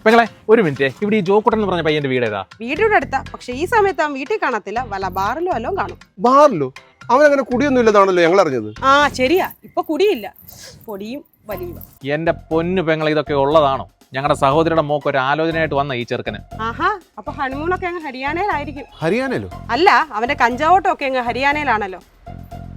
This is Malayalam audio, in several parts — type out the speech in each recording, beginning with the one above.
പെങ്ങളെ ഒരു മിനിറ്റ്, ഇവിടെ ഈ ജോക്കുട്ടൻ എന്ന് പറഞ്ഞ പയ്യന്റെ വീട് ഏതാ? വീടിവിടെ അടുത്താ, പക്ഷെ ഈ സമയത്ത് അവൻ വീട്ടിൽ കാണത്തില്ല, വല്ല ബാറിലോ വല്ലതും കാണും. ബാറിലോ? അവനങ്ങനെ കുടിയൊന്നും ഇല്ലതാണല്ലോ ഞങ്ങൾ അറിഞ്ഞത്. ആ ശരിയാ, ഇപ്പൊ കുടിയില്ല, പൊടിയും വലിയ. എന്റെ പൊന്നു പെങ്ങളെ, ഇതൊക്കെ ഉള്ളതാണോ? ഞങ്ങളുടെ സഹോദരിയുടെ മോക്ക് ഒരു ആലോചനയായിട്ട് വന്ന ഈ ചെറുക്കന്. ആഹാ, അപ്പൊ ഹണിമൂണൊക്കെ അങ്ങ് ഹരിയാനയിലായിരിക്കും. ഹരിയാനയിലോ? അല്ല, അവന്റെ കഞ്ചാവോട്ടം ഒക്കെ അങ്ങ് ഹരിയാനയിലാണല്ലോ.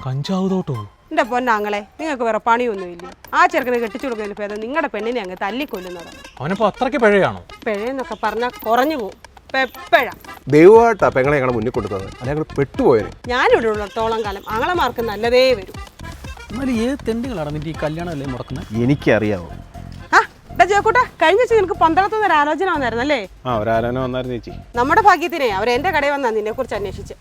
കഞ്ചാവ് തോട്ടോ? എന്റെ പൊന്നാങ്ങളെ, നിങ്ങൾക്ക് വേറെ പണിയൊന്നുമില്ല. ആ ചെറുക്കനെ കെട്ടിച്ചു കൊടുക്കുന്നതിന് ഭേദം നിങ്ങളുടെ പെണ്ണിനെ അങ്ങ് തല്ലിക്കൊല്ലുന്നത്. അവനിപ്പോ അത്രയ്ക്ക് പിഴയാണോ? പിഴയെന്നൊക്കെ പറഞ്ഞാൽ കുറഞ്ഞു പോകും. പെപ്പഴ ദൈവമായിട്ടാ പെങ്ങളെ ഞങ്ങളെ മുന്നിൽ കൊണ്ടുതന്നത്, അല്ലെങ്കിൽ പെട്ടുപോയനെ. ഞാനിവിടെ ഉള്ളത്തോളം കാലം ആങ്ങളമാർക്ക് നല്ലതേ വരും. എന്നാലും ഏത് തെണ്ടുകളാണ് നിന്റെ ഈ കല്യാണം അല്ലേ മുടക്കുന്നത്? എനിക്കറിയാവോ. ജയക്കൂട്ട, കഴിഞ്ഞ വെച്ച് നിനക്ക് പന്തളത്തുനിന്ന് ഒരു ആലോചന വന്നായിരുന്നല്ലേ? ഒരാലോചന വന്നായിരുന്നു ചേച്ചി. നമ്മുടെ ഭാഗ്യത്തിനെ അവർ എന്റെ കടയിൽ വന്നാ നിന്നെ കുറിച്ച് അന്വേഷിച്ച്.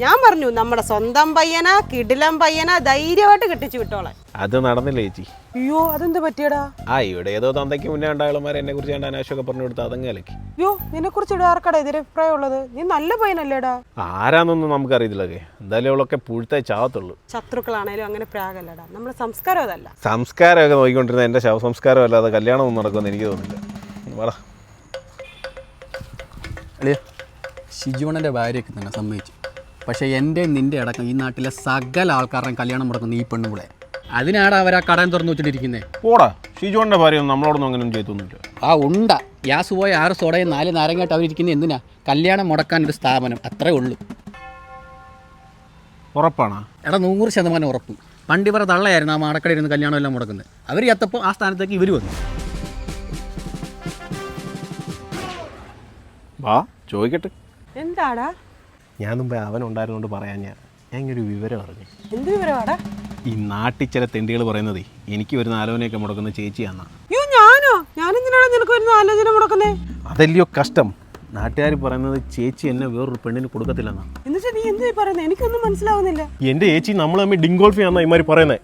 ഞാൻ പറഞ്ഞു, നമ്മുടെ സ്വന്തം പയ്യനാ, കിടിലം പയ്യനാ, ധൈര്യമായിട്ട് കെട്ടിച്ചു വിട്ടോളെ. അത് നടന്നില്ല ചേച്ചി. അയ്യോ, അതെന്ത് പറ്റിയടാ? ഇവിടെ ഏതോ തന്തയ്ക്ക് മുന്നേ ഉണ്ടായാളുമാർ എന്നെ കുറിച്ച് കണ്ട അനാവശ്യമൊക്കെ പറഞ്ഞു കൊടുത്ത് അതങ്ങലക്കി. അയ്യോ, നിന്നെ കുറിച്ച് ഇവിടെ ആർക്കടാ എതിരഭിപ്രായം ഉള്ളത്? നീ നല്ല പയ്യനല്ലേടാ. ആരാന്നൊന്നും നമുക്കറിയത്തില്ലൊക്കെ. എന്തായാലും അവളൊക്കെ പുഴുത്തേ ചാവത്തുള്ളൂ. ശത്രുക്കളാണേലും അങ്ങനെ പ്രാഗല്ലടാ. നമ്മുടെ സംസ്കാരം അതല്ല. സംസ്കാരമൊക്കെ നോക്കിക്കൊണ്ടിരുന്ന എന്റെ ശവസംസ്കാരം അല്ലാതെ കല്യാണം ഒന്നും നടക്കുമെന്ന് എനിക്ക് തോന്നുന്നില്ല. വാടാ അളിയ, ഷിജുവണ്ണൻ്റെ ഭാര്യയൊക്കെ തന്നെ സമ്മതിച്ചു. പക്ഷേ എൻ്റെ നിൻ്റെ അടക്കം ഈ നാട്ടിലെ സകല ആൾക്കാരുടെയും കല്യാണം മുടക്കുന്ന ഈ പെണ്ണുകൂടെ. അതിനാണ് അവർ ആ കടം തുറന്നു വെച്ചിട്ടിരിക്കുന്നത്. പോടാ, ഷിജുവിൻ്റെ ഭാര്യയൊന്നും നമ്മളോടൊന്നും അങ്ങനെയൊന്നും ചെയ്തൊന്നുമില്ല. ആ ഉണ്ട ഗ്യാസ് പോയ 6 സോഡയും 4 നാരങ്ങായിട്ട് അവരിയ്ക്കുന്നത് എന്തിനാ? കല്യാണം മുടക്കാൻ ഒരു സ്ഥാപനം, അത്രേ ഉള്ളൂ. ഉറപ്പാണോ? എടാ 100% ഉറപ്പ്. പണ്ട് ഇവരെ തള്ളയായിരുന്നു ആ മാടക്കടയിരുന്ന് കല്യാണം എല്ലാം മുടക്കുന്നത്. അവർ ചത്തപ്പോൾ ആ സ്ഥാനത്തേക്ക് ഇവർ വന്നു. വാ ചോദിക്കട്ടെ. എന്താടാ? ഞാൻ മുമ്പേ അവനുണ്ടായിരുന്നോണ്ട് പറയാൻ ഞാൻ ഇങ്ങനൊരു വിവരം അറിഞ്ഞു. എന്ത് വിവരമാടാ? ഈ നാട്ടിൽ ചില തെണ്ടികൾ പറയുന്നതേ എനിക്ക് വരുന്ന ആലോചനയൊക്കെ മുടക്കുന്ന ചേച്ചിയാന്നാ. അയ്യോ, ഞാനോ? ഞാനെന്തിനാണ് നിനക്ക് വരുന്ന ആലോചന മുടക്കുന്നേ? അതല്ലയോ കഷ്ടം. നാട്ടുകാർ പറയുന്നത് ചേച്ചി എന്നെ വേറൊരു പെണ്ണിന് കൊടുക്കത്തില്ലെന്നാ. എന്നിട്ട് നീ എന്താ പറയുന്നത്? എനിക്കൊന്നും മനസ്സിലാവുന്നില്ല. എന്റെ ചേച്ചി നമ്മൾ തമ്മിൽ ഡിങ്കോൾഫ് ചെയ്യാന്നാ ഇമാര് പറയുന്നത്.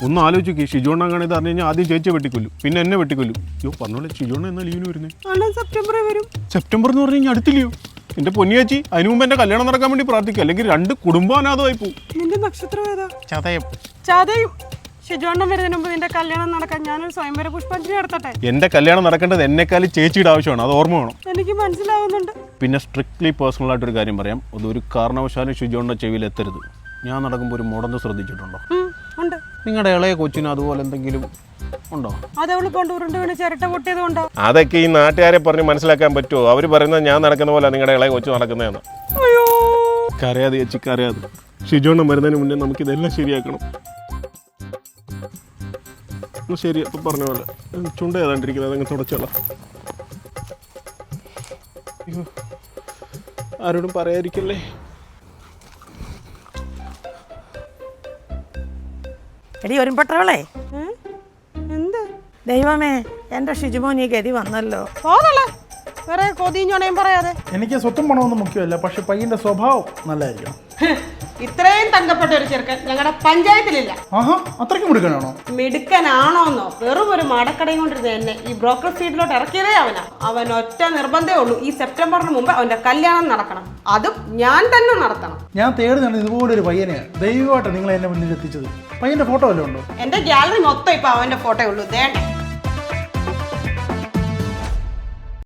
ഒന്ന് ആലോചിക്കും, ഷിജോണ്ണാണ് ഇത് അറിഞ്ഞു കഴിഞ്ഞാൽ ആദ്യം ചേച്ചിയെ വെട്ടിക്കൊല്ലും, പിന്നെ എന്നെ വെട്ടിക്കൊല്ലും. അയ്യോ പറഞ്ഞോളെ, ഷിജോണ്ണ എന്നാ ലീവിന് വരുന്നത്? സെപ്റ്റംബറിൽ വരും. സെപ്റ്റംബർ എന്ന് പറഞ്ഞു കഴിഞ്ഞാൽ അടുത്തില്ലയോ? എന്റെ പൊന്നിയാച്ചി, അതിനു മുമ്പ് എന്റെ കല്യാണം നടക്കാൻ വേണ്ടി പ്രാർത്ഥിക്കുക, അല്ലെങ്കിൽ 2 കുടുംബാനാഥമായി പോവും. നിന്റെ നക്ഷത്രം ഏതാ? ചതയം. ചതയും. ഷിജോണ്ണം വരുന്നതിന് മുമ്പ് നിന്റെ കല്യാണം നടക്കാൻ ഞാനൊരു സ്വയംവര പുഷ്പാഞ്ജലി നടത്തട്ടെ. എന്റെ കല്യാണം നടക്കേണ്ടത് എന്നെക്കാളും ചേച്ചിയുടെ ആവശ്യമാണ്, അത് ഓർമ്മ വേണം. എനിക്ക് മനസ്സിലാവുന്നുണ്ട്. പിന്നെ സ്ട്രിക്ട്ലി പേഴ്സണൽ ആയിട്ടൊരു കാര്യം പറയാം, അതൊരു കാരണവശാലും ഷിജോണിന്റെ ചെവിയിൽ എത്തരുത്. ഞാൻ നടക്കുമ്പോൾ ഒരു മുടന്ന് ശ്രദ്ധിച്ചിട്ടുണ്ടോ? ഉണ്ട്. നിങ്ങളുടെ ഇളയ കൊച്ചിന് അതുപോലെ എന്തെങ്കിലും ഉണ്ടോ? അതവള് കൊണ്ട് ഉരുണ്ട് വീണ് ചിരട്ട പൊട്ടിയത് കൊണ്ടോ? അതൊക്കെ ഈ നാട്ടുകാരെ പറഞ്ഞ് മനസ്സിലാക്കാൻ പറ്റുമോ? അവർ പറയുന്നത് ഞാൻ നടക്കുന്ന പോലെ നിങ്ങളുടെ ഇളയ കൊച്ചു നടക്കുന്നതെന്ന്. അയ്യോ, കരയാതെ ചേച്ചി കരയാതെ. ഷിജോണ്ണം വരുന്നതിന് മുന്നേ നമുക്കിതെല്ലാം ശരിയാക്കണം. ശരി, അപ്പം പറഞ്ഞ പോലെ ചുണ്ട ഏതാണ്ടിരിക്കുന്നത് അതങ്ങ് തുടച്ചോളാം. അയ്യോ, ആരോടും പറയാതിരിക്കല്ലേ. എടി ഒരുമ്പെട്ടവളെ, എന്ത് ദൈവമേ, എൻ്റെ ഷിജുമോൻ ഈ ഗതി വന്നല്ലോ. പോതല്ലേ, വേറെ കൊതിഞ്ഞോണയും പറയാതെ. എനിക്ക് സ്വത്തും പണമൊന്നും മുഖ്യമല്ല, പക്ഷെ പയ്യന്റെ സ്വഭാവം നല്ലതായിരിക്കണം. ഇത്രയും തങ്കപ്പെട്ട ഒരു ചെറുക്കൻ ഞങ്ങളുടെ പഞ്ചായത്തിലില്ല. ആഹാ, അത്രയ്ക്ക് മിടുക്കനാണോ? മിടുക്കനാണോന്നോ? വെറും ഒരു മടക്കടയും കൊണ്ടിരുന്ന എന്നെ ഈ ബ്രോക്കർ ഫീൽഡിലോട്ട് ഇറക്കിയതേ അവനാ. അവൻ ഒറ്റ നിർബന്ധമേ ഉള്ളൂ, ഈ സെപ്റ്റംബറിന് മുമ്പ് അവന്റെ കല്യാണം നടക്കണം. അതും ഞാൻ തന്നെ നടത്തണം. ഞാൻ തേടുന്നത് ഇതുപോലൊരു പയ്യനെയാണ്. ദൈവമായിട്ട് നിങ്ങൾ എന്നെ മുന്നിൽ എത്തിച്ചത്. പയ്യന്റെ ഫോട്ടോ വല്ലതും ഉണ്ടോ? എന്റെ ഗാലറി മൊത്തം ഇപ്പൊ അവന്റെ ഫോട്ടോ ഉള്ളൂ. ദേണ്ടേ.